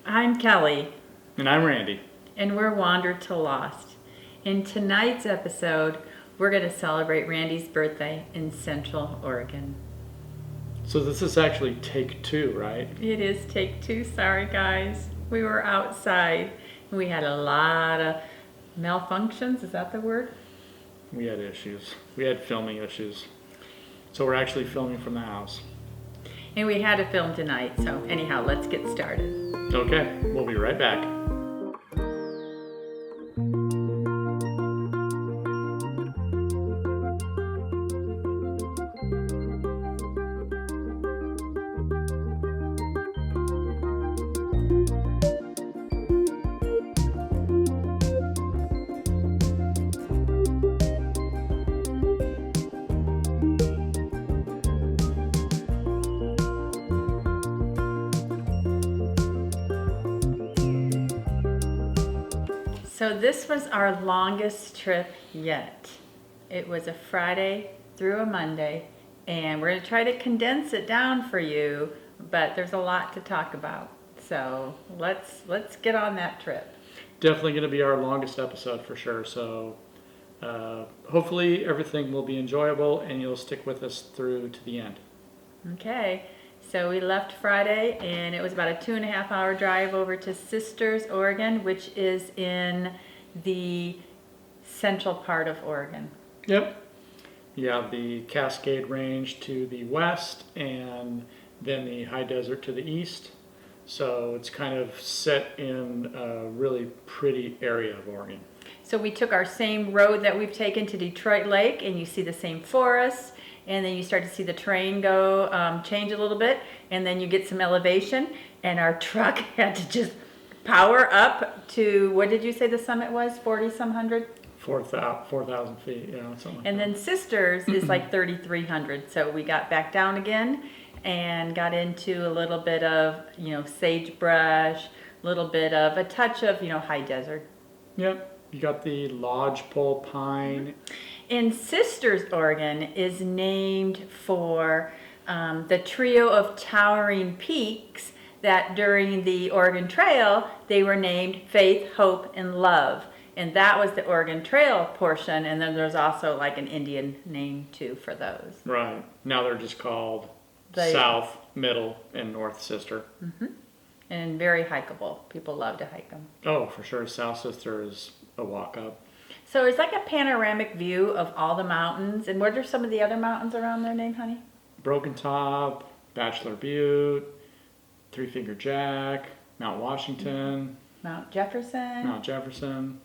I'm Kelly. And I'm Randy. And we're Wandered to Lost. In tonight's episode, we're going to celebrate Randy's birthday in Central Oregon. So this is actually take 2, right? It is take 2. Sorry, guys. We were outside. We had a lot of malfunctions. Is that the word? We had issues. We had filming issues. So we're actually filming from the house. And we had to film tonight. So anyhow, let's get started. Okay, we'll be right back. So this was our longest trip yet. It was a Friday through a Monday, and we're going to try to condense it down for you, but there's a lot to talk about. So let's get on that trip. Definitely going to be our longest episode for sure. So hopefully everything will be enjoyable and you'll stick with us through to the end. Okay, so we left Friday, and it was about a 2.5-hour drive over to Sisters, Oregon, which is in the central part of Oregon. Yep. You have the Cascade Range to the west and then the high desert to the east. So it's kind of set in a really pretty area of Oregon. So we took our same road that we've taken to Detroit Lake, and you see the same forests, and then you start to see the terrain go change a little bit, and then you get some elevation, and our truck had to just power up to, what did you say the summit was, 40-some hundred? 4,000 feet, yeah, something like And that. then Sisters is like 3,300, so we got back down again and got into a little bit of, sagebrush, a little bit of a touch of, high desert. Yep. You got the lodgepole pine. In Sisters, Oregon is named for the trio of towering peaks that during the Oregon Trail, they were named Faith, Hope, and Love. And that was the Oregon Trail portion, and then there's also like an Indian name too for those. Right. Now they're just called South, Middle, and North Sister. Mm-hmm. And very hikeable. People love to hike them. Oh, for sure. South Sister is a walk up. So it's like a panoramic view of all the mountains. And what are some of the other mountains around there named, honey? Broken Top, Bachelor Butte, Three Finger Jack, Mount Washington, Mount Jefferson.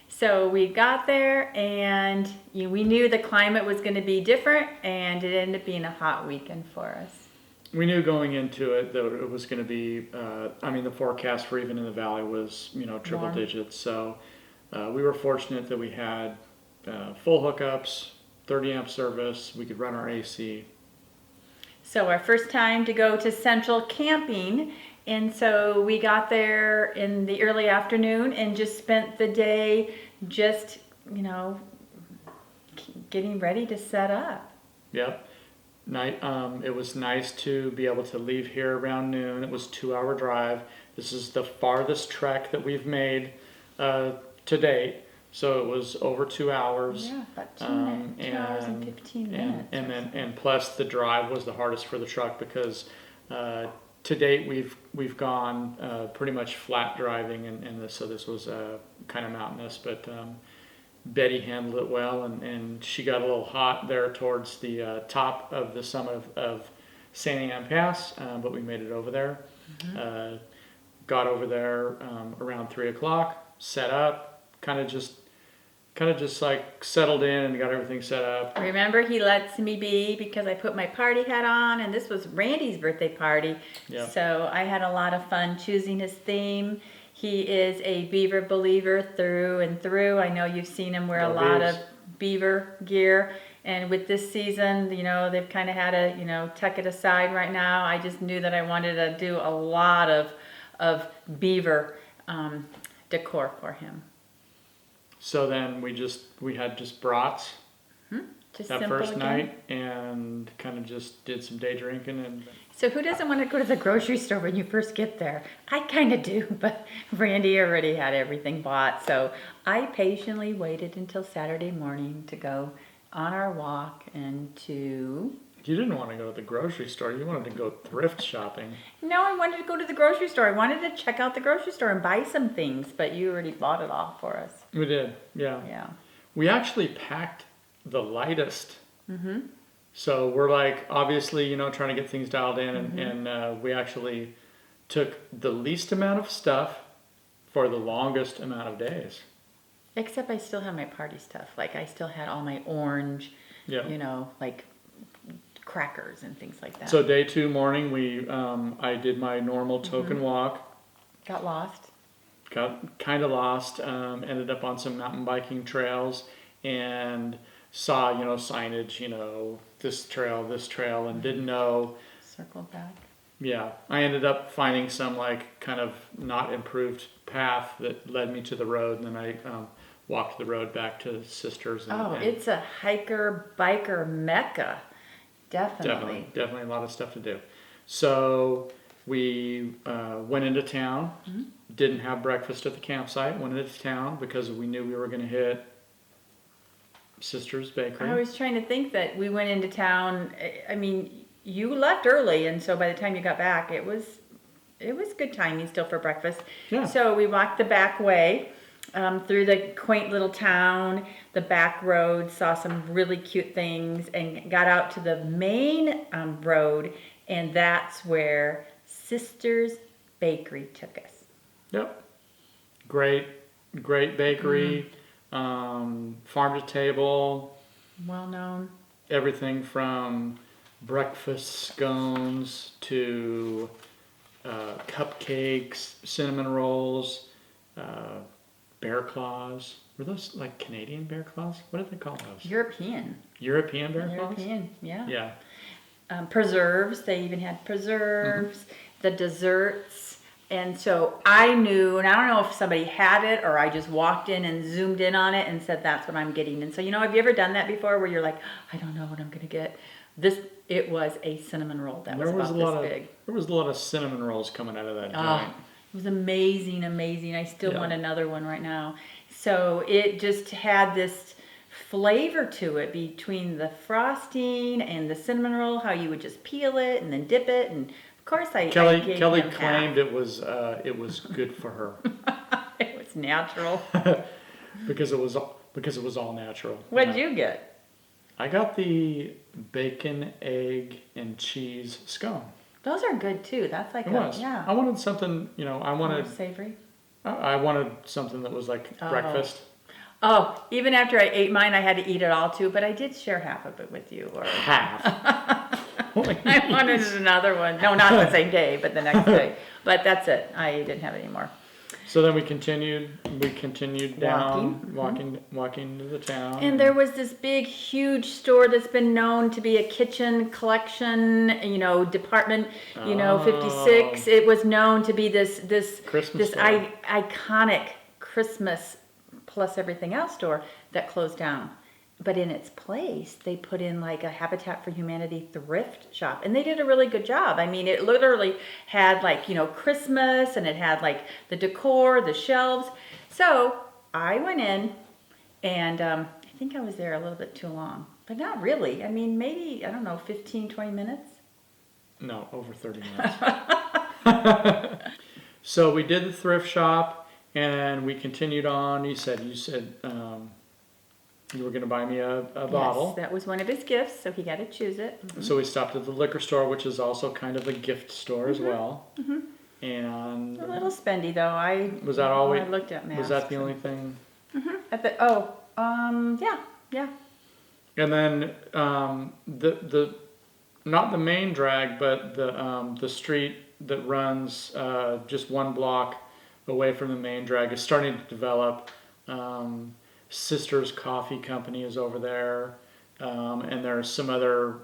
So we got there, and we knew the climate was going to be different, and it ended up being a hot weekend for us. We knew going into it that it was going to be, the forecast for even in the valley was, triple Warm. digits. So we were fortunate that we had full hookups, 30 amp service, we could run our AC. So our first time to go to Central camping, and so we got there in the early afternoon and just spent the day just, getting ready to set up. Yep. It was nice to be able to leave here around noon. It was a 2-hour drive. This is the farthest trek that we've made to date. So it was over 2 hours. Yeah, about 2 hours and 15 minutes. And plus the drive was the hardest for the truck because to date we've gone pretty much flat driving, and so this was kind of mountainous, but Betty handled it well, and she got a little hot there towards the top of the summit of San Ann Pass, but we made it over there. Mm-hmm. Got over there around 3 o'clock, set up, kind of just like settled in and got everything set up. Remember, he lets me be because I put my party hat on, and this was Randy's birthday party. Yep. So I had a lot of fun choosing his theme. He is a beaver believer through and through. I know you've seen him wear a lot of beaver gear. And with this season, they've kind of had to, tuck it aside right now. I just knew that I wanted to do a lot of beaver decor for him. So then we had just brats Just that simple first again. night and kind of just did some day drinking. And So who doesn't want to go to the grocery store when you first get there? I kind of do, but Randy already had everything bought. So I patiently waited until Saturday morning to go on our walk and to... You didn't want to go to the grocery store. You wanted to go thrift shopping. No, I wanted to go to the grocery store. I wanted to check out the grocery store and buy some things, but you already bought it all for us. We did, yeah. Yeah. We actually packed the lightest. Mm-hmm. So we're like, obviously, you know, trying to get things dialed in, and we actually took the least amount of stuff for the longest amount of days. Except I still have my party stuff. Like I still had all my orange, Yeah. you know, like crackers and things like that. So day 2 morning, I did my normal token walk. Got lost. Got kind of lost. Ended up on some mountain biking trails and saw, you know, signage, you know, this trail, and didn't know. Circled back. Yeah, I ended up finding some like kind of not improved path that led me to the road, and then I walked the road back to Sisters. And It's a hiker biker mecca. Definitely. Definitely a lot of stuff to do. So we went into town. Didn't have breakfast at the campsite. Went into town because we knew we were going to hit Sisters Bakery. I was trying to think that we went into town. I mean, you left early, and so by the time you got back, it was good timing still for breakfast. Yeah. So we walked the back way through the quaint little town, the back road, saw some really cute things, and got out to the main road, and that's where Sisters Bakery took us. Yep. Great bakery. Farm to table. Well known. Everything from breakfast scones to cupcakes, cinnamon rolls, bear claws. Were those like Canadian bear claws? What did they call those? European, Bear claws? yeah. Yeah. Preserves, they even had preserves, the desserts. And so I knew, and I don't know if somebody had it or I just walked in and zoomed in on it and said, that's what I'm getting. And so, you know, have you ever done that before where you're like, I don't know what I'm going to get? It was a cinnamon roll that was about this big. There was a lot of cinnamon rolls coming out of that Oh, joint. it was amazing, amazing. I still want another one right now. So it just had this flavor to it between the frosting and the cinnamon roll, how you would just peel it and then dip it. And of course I gave Kelly him claimed half. it was good for her. It was natural. because it was all natural. What'd you get? I got the bacon, egg, and cheese scone. Those are good too. That's like It was. yeah. I wanted something, you know, More savory. I wanted something that was like breakfast. Oh, even after I ate mine, I had to eat it all too, but I did share half of it with you. Or Half. I wanted another one. No, not the same day, but the next day. But that's it. I didn't have any more. So then we continued down, Walking. walking to the town. And there was this big, huge store that's been known to be a kitchen collection, you know, department, you know, 56. It was known to be this Christmas store. Iconic Christmas plus everything else store that closed down. But in its place, they put in like a Habitat for Humanity thrift shop. And they did a really good job. I mean, it literally had like, you know, Christmas, and it had like the decor, the shelves. So I went in, and I think I was there a little bit too long. But not really. I mean, maybe, I don't know, 15, 20 minutes? No, over 30 minutes. So we did the thrift shop, and we continued on. You said you were going to buy me a bottle. Yes, that was one of his gifts, so he got to choose it. So we stopped at the liquor store, which is also kind of a gift store as well. And A little spendy, though. I was that all I looked at masks. Was that the only thing? Yeah. And then the not the main drag, but the street that runs just one block away from the main drag is starting to develop. Sisters Coffee Company is over there, and there's some other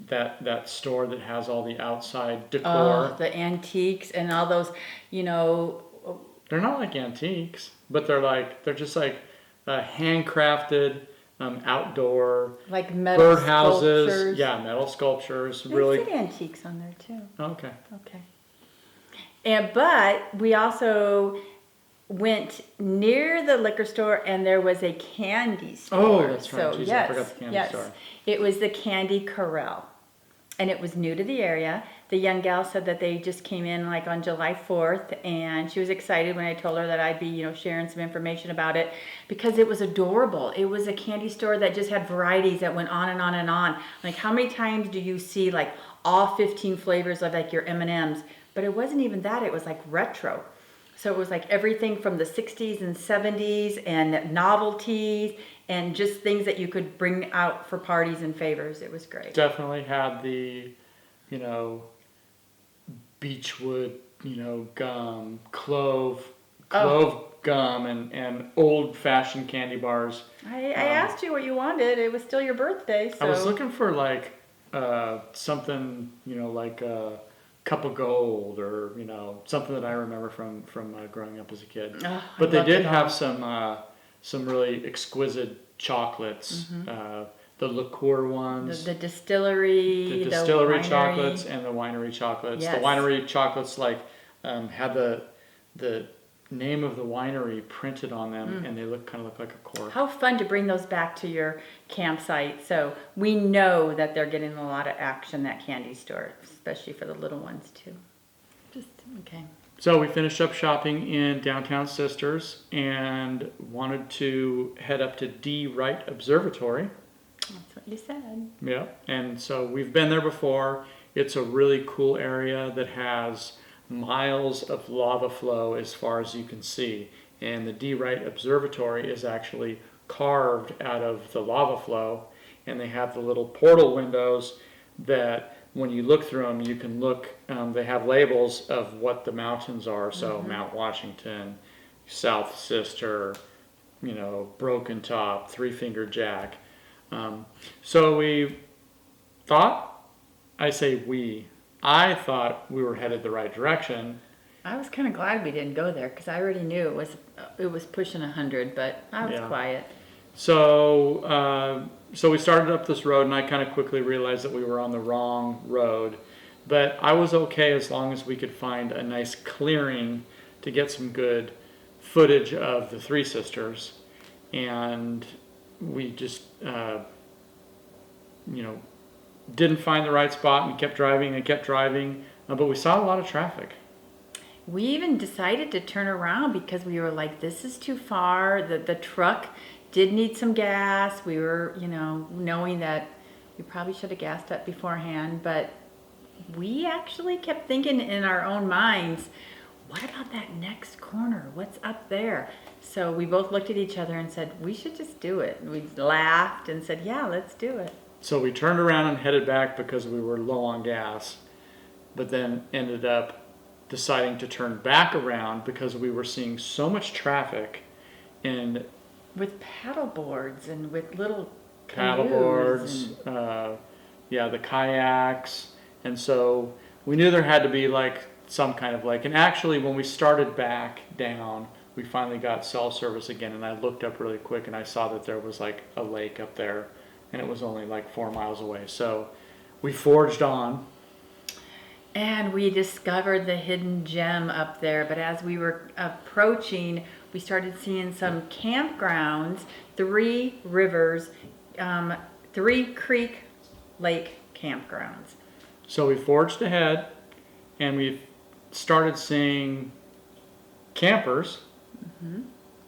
that store that has all the outside decor. Oh, the antiques and all those, you know. They're not like antiques, but they're just like handcrafted outdoor Like metal birdhouses. sculptures. Yeah, metal sculptures. They Really. said antiques on there too. Okay. Okay. But we also went near the liquor store, and there was a candy store. Oh, that's right. So Jeez, yes, I forgot the candy yes, store. it was the Candy Corral, and it was new to the area. The young gal said that they just came in like on July 4th, and she was excited when I told her that I'd be, sharing some information about it because it was adorable. It was a candy store that just had varieties that went on and on and on. Like, how many times do you see like all 15 flavors of like your M&Ms? But it wasn't even that. It was like retro. So it was like everything from the 60s and 70s and novelties and just things that you could bring out for parties and favors. It was great. Definitely had the, beechwood, gum, clove gum, and old-fashioned candy bars. I asked you what you wanted. It was still your birthday, so. I was looking for like something, like a cup of gold, or something that I remember from growing up as a kid. Oh, but they did have some really exquisite chocolates. The liqueur ones, the distillery, the distillery winery. chocolates, and the winery chocolates. Yes. The winery chocolates had the name of the winery printed on them, and they kind of look like a cork. How fun to bring those back to your campsite. So we know that they're getting a lot of action, that candy store, especially for the little ones too. Okay. So we finished up shopping in downtown Sisters and wanted to head up to Dee Wright Observatory. That's what you said. Yeah, and so we've been there before. It's a really cool area that has miles of lava flow as far as you can see. And the Dee Wright Observatory is actually carved out of the lava flow, and they have the little portal windows that when you look through them, you can look, they have labels of what the mountains are. So Mount Washington, South Sister, Broken Top, Three Finger Jack. So we thought, I thought we were headed the right direction. I was kind of glad we didn't go there because I already knew it was pushing 100, but I was quiet. So we started up this road, and I kind of quickly realized that we were on the wrong road. But I was okay as long as we could find a nice clearing to get some good footage of the Three Sisters. And we just, didn't find the right spot and kept driving, but we saw a lot of traffic. We even decided to turn around because we were like, this is too far. The truck did need some gas. We were, knowing that we probably should have gassed up beforehand, but we actually kept thinking in our own minds, what about that next corner? What's up there? So we both looked at each other and said, we should just do it. We laughed and said, yeah, let's do it. So we turned around and headed back because we were low on gas, but then ended up deciding to turn back around because we were seeing so much traffic, and with paddle boards and with little paddle boards, the kayaks, and so we knew there had to be like some kind of lake. And actually, when we started back down, we finally got cell service again, and I looked up really quick and I saw that there was like a lake up there, and it was only like 4 miles away. So we forged on. And we discovered the hidden gem up there, but as we were approaching, we started seeing some campgrounds, 3 rivers, 3 creek lake campgrounds. So we forged ahead, and we started seeing campers,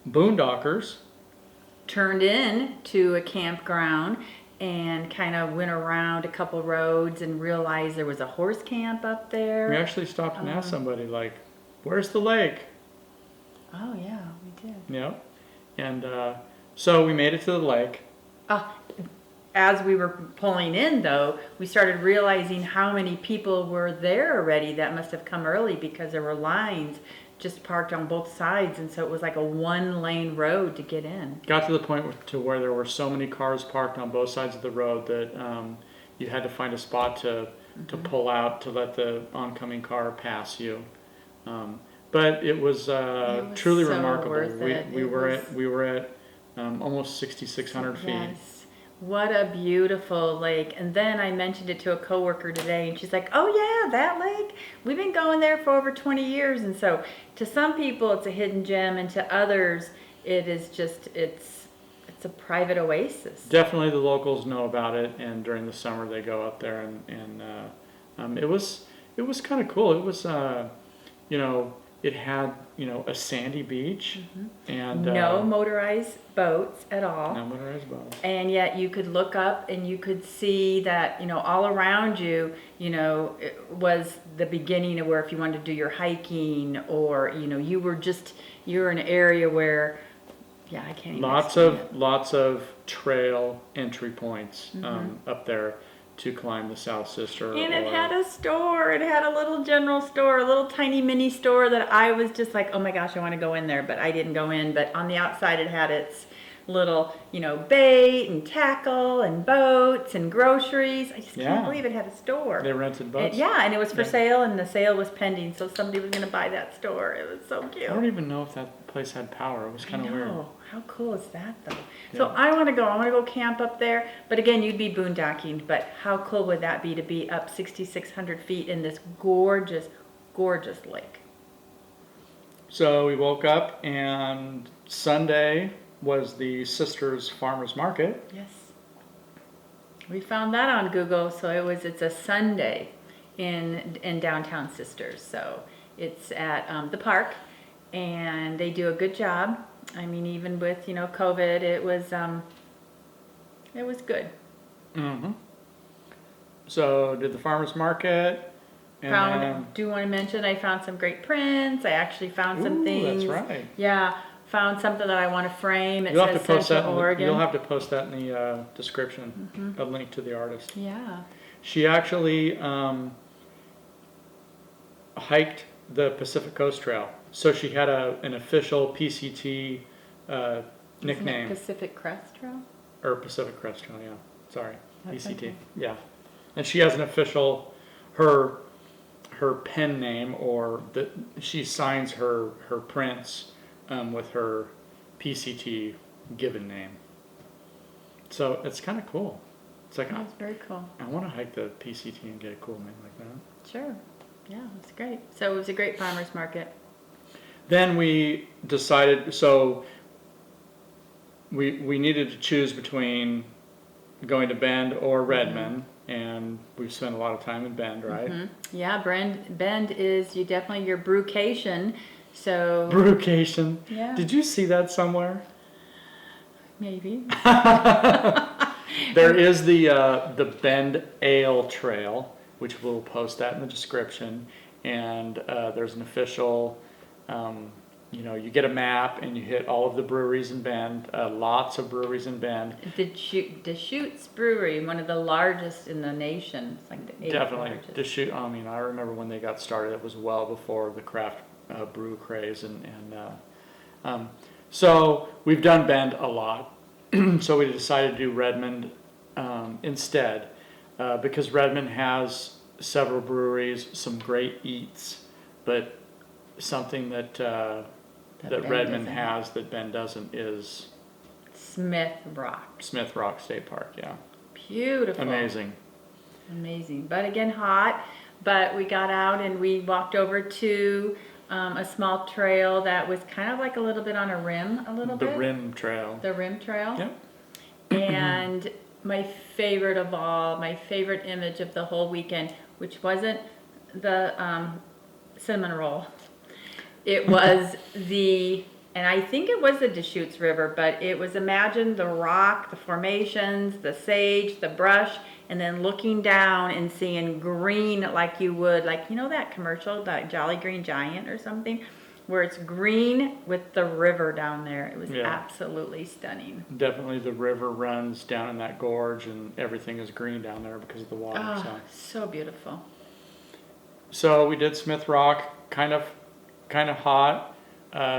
boondockers. Turned in to a campground and kind of went around a couple roads and realized there was a horse camp up there. We actually stopped and asked somebody, like, where's the lake? Oh, yeah, we did. Yep. And so we made it to the lake. As we were pulling in, though, we started realizing how many people were there already that must have come early because there were lines just parked on both sides, and so it was like a 1-lane road to get in. Got to the point to where there were so many cars parked on both sides of the road that you had to find a spot to pull out to let the oncoming car pass you. But it was truly so remarkable. worth it. We were at almost 6,600 feet. Yes. What a beautiful lake. And then I mentioned it to a coworker today and she's like, oh yeah, that lake? We've been going there for over 20 years. And so to some people it's a hidden gem and to others it is just, it's a private oasis. Definitely the locals know about it, and during the summer they go up there and it was kind of cool. It was, you know, it had, you know, a sandy beach and No motorized boats at all. no motorized boats. And yet you could look up and you could see that, you know, all around you, you know, it was the beginning of where if you wanted to do your hiking or, you know, you're in an area where, yeah, I can't even explain it. Lots of trail entry points up there to climb the South Sister. And it had a store. It had a little general store, a little tiny mini store that I was just like, oh my gosh, I want to go in there, but I didn't go in. But on the outside, it had its little, you know, bait and tackle and boats and groceries. I just can't believe it had a store. They rented boats? And it was for sale, and the sale was pending, so somebody was going to buy that store. It was so cute. I don't even know if that place had power. It was kind of weird. How cool is that, though? So I want to go. I want to go camp up there. But again, you'd be boondocking. But how cool would that be to be up 6,600 feet in this gorgeous, gorgeous lake? So we woke up, and Sunday was the Sisters Farmers Market. Yes. We found that on Google. So it's a Sunday in downtown Sisters. So it's at the park, and they do a good job. I mean, even with, you know, COVID, it was good. So did the farmers market. And Do you want to mention I found some great prints? I actually found some things. That's right. Yeah, found something that I want to frame. It You'll have says to post Central that. Oregon. You'll have to post that in the description. A link to the artist. Yeah. She actually hiked the Pacific Coast Trail. So she had an official PCT nickname. Isn't it Pacific Crest Trail? Or Pacific Crest Trail, yeah. Sorry, That's PCT. okay. Yeah. And she has an official, her pen name, or she signs her prints with her PCT given name. So it's kind of cool. It's like, That's very cool. I want to hike the PCT and get a cool name like that. Sure. Yeah, it's great. So it was a great farmer's market. Then we decided, so we needed to choose between going to Bend or Redmond, and we've spent a lot of time in Bend, right? Yeah, Bend is definitely your brewcation. So Brewcation. Yeah. Did you see that somewhere? Maybe. There is the Bend Ale Trail, which we'll post that in the description, and there's an official. You know, you get a map and you hit all of the breweries in Bend. Lots of breweries in Bend. Deschutes Brewery, one of the largest in the nation. It's like the 8th Definitely, largest. Deschutes. I mean, I remember when they got started. It was well before the craft brew craze, and so we've done Bend a lot. So we decided to do Redmond instead, because Redmond has several breweries, some great eats, but something that Redmond has that Bend doesn't is Smith Rock. Smith Rock State Park. Yeah, Beautiful. amazing. But again, hot. But we got out and we walked over to a small trail that was kind of like a little bit on a rim, The Rim Trail. The Rim Trail. Yep. And my favorite of all, my favorite image of the whole weekend, which wasn't the cinnamon roll. It was and I think it was the Deschutes River, but it was, imagine the rock, the formations, the sage, the brush, and then looking down and seeing green like you would, like, you know that commercial, that Jolly Green Giant or something, where it's green with the river down there. It was absolutely stunning. Definitely the river runs down in that gorge and everything is green down there because of the water. Oh, so beautiful. So we did Smith Rock, kind of hot.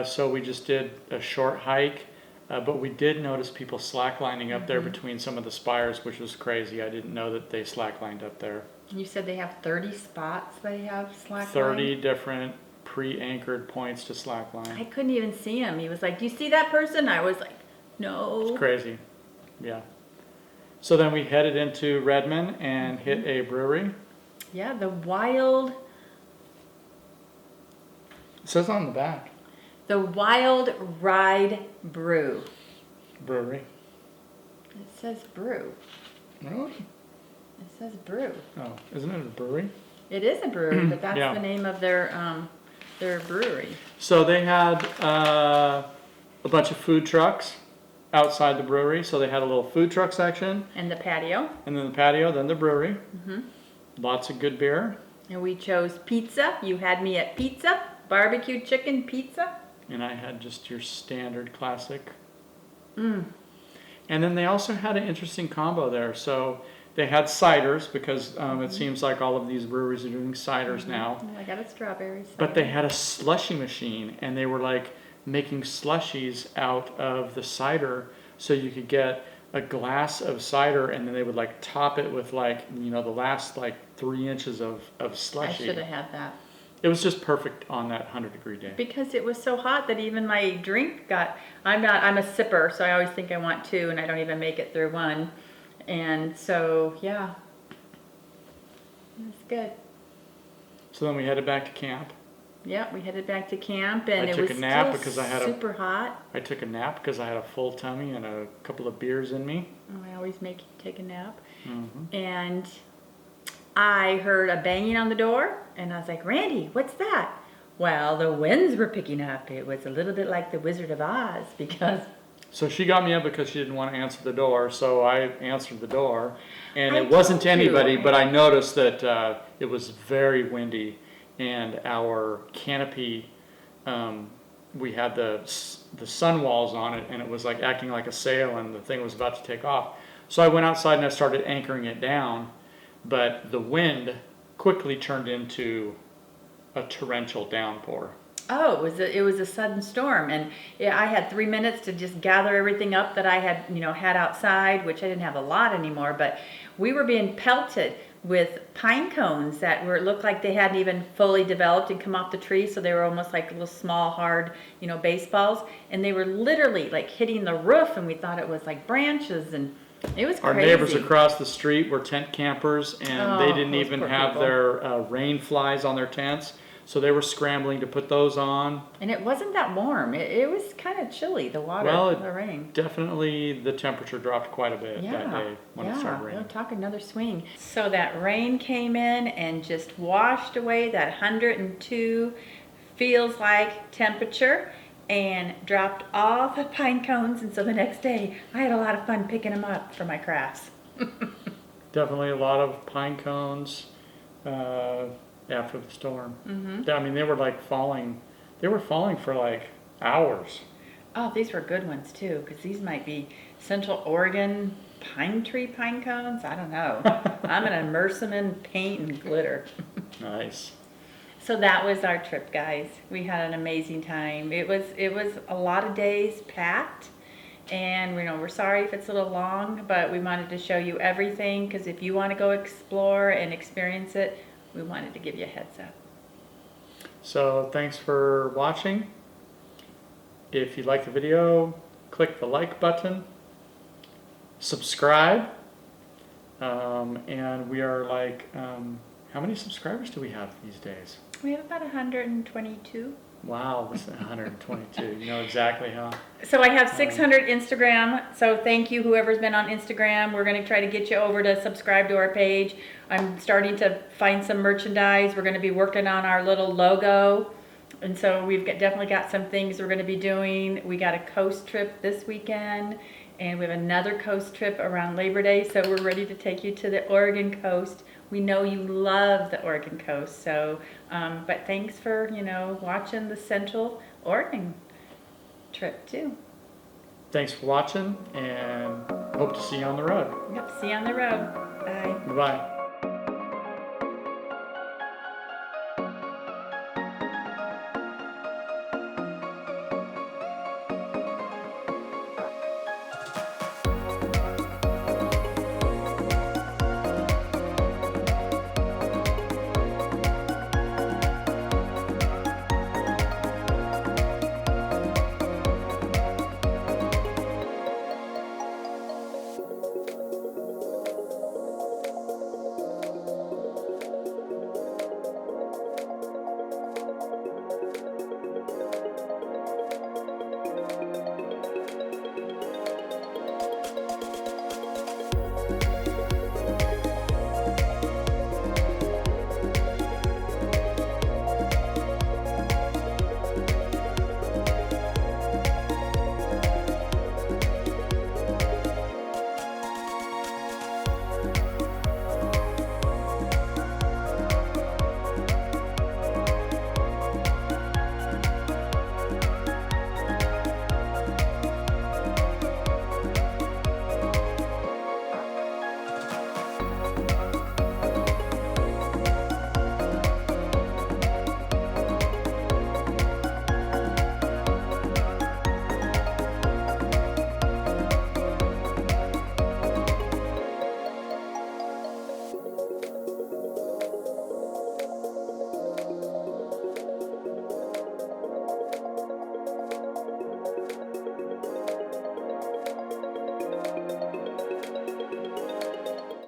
So we just did a short hike, but we did notice people slacklining up there between some of the spires, which was crazy. I didn't know that they slacklined up there. You said they have 30 spots they have slackline? 30 different pre-anchored points to slackline. I couldn't even see him. He was like, do you see that person? I was like, No. It's crazy. Yeah. So then we headed into Redmond and hit a brewery. Yeah, the Wild It says on the back. Ride Brew. Brewery. It says brew. Really? It says brew. Oh, isn't it a brewery? It is a brewery, but that's Yeah. the name of their brewery. So they had a bunch of food trucks outside the brewery. So they had a little food truck section, And the patio. and then the patio, then the brewery. Lots of good beer. And we chose pizza. You had me at pizza. Barbecue chicken pizza. And I had just your standard classic. Mm. And then they also had an interesting combo there. So they had ciders because it seems like all of these breweries are doing ciders now. Oh, I got a strawberry cider. But they had a slushy machine, and they were like making slushies out of the cider, so you could get a glass of cider, and then they would like top it with like, you know, the last like 3 inches of I slushy. should have had that. It was just perfect on that 100-degree day. Because it was so hot that even my drink got, I'm a sipper, so I always think I want two, and I don't even make it through one. And so, yeah, it was good. So then we headed back to camp. Yeah, we headed back to camp, and I it took was a nap still because I had super hot. I took a nap because I had a full tummy and a couple of beers in me. Oh, I always make you take a nap. Mm-hmm. And I heard a banging on the door, and I was like, Randy, what's that? Well, the winds were picking up. It was a little bit like the Wizard of Oz because So she got me up because she didn't want to answer the door, so I answered the door. And I it wasn't told you. anybody, but I noticed that it was very windy, and our canopy, we had the sun walls on it, and it was like acting like a sail, and the thing was about to take off. So I went outside and I started anchoring it down, but the wind quickly turned into a torrential downpour. oh, it was a sudden storm, and yeah, I had 3 minutes to just gather everything up that I had had outside, which I didn't have a lot anymore. But we were being pelted with pine cones that looked like they hadn't even fully developed and come off the tree, so they were almost like little small hard baseballs, and they were literally like hitting the roof, and we thought it was like branches, and it was crazy. Our neighbors across the street were tent campers, and they didn't those even poor have people. their rain flies on their tents. So they were scrambling to put those on. And it wasn't that warm. It was kind of chilly, the water, Well, the rain. Definitely the temperature dropped quite a bit that day when it started We'll raining. talk another swing. So that rain came in and just washed away that 102 feels like temperature and dropped all the pine cones. And so the next day, I had a lot of fun picking them up for my crafts. Definitely a lot of pine cones after the storm. Mm-hmm. I mean, they were like falling. They were falling for like hours. Oh, these were good ones too, because these might be Central Oregon pine cones. I don't know. I'm gonna immerse them in paint and glitter. Nice. So that was our trip, guys. We had an amazing time. It was a lot of days packed, and we're sorry if it's a little long, but we wanted to show you everything, because if you want to go explore and experience it, we wanted to give you a heads up. So thanks for watching. If you like the video, click the like button, subscribe, and we are like, how many subscribers do we have these days? We have about 122. Wow, that's 122. You know exactly how. So I have 600 Instagram. So thank you, whoever's been on Instagram. We're going to try to get you over to subscribe to our page. I'm starting to find some merchandise. We're going to be working on our little logo. And so we've definitely got some things we're going to be doing. We got a coast trip this weekend, and we have another coast trip around Labor Day. So we're ready to take you to the Oregon coast. We know you love the Oregon coast. So, but thanks for, watching the Central Oregon trip too. Thanks for watching, and hope to see you on the road. Yep, see you on the road. Bye. Bye.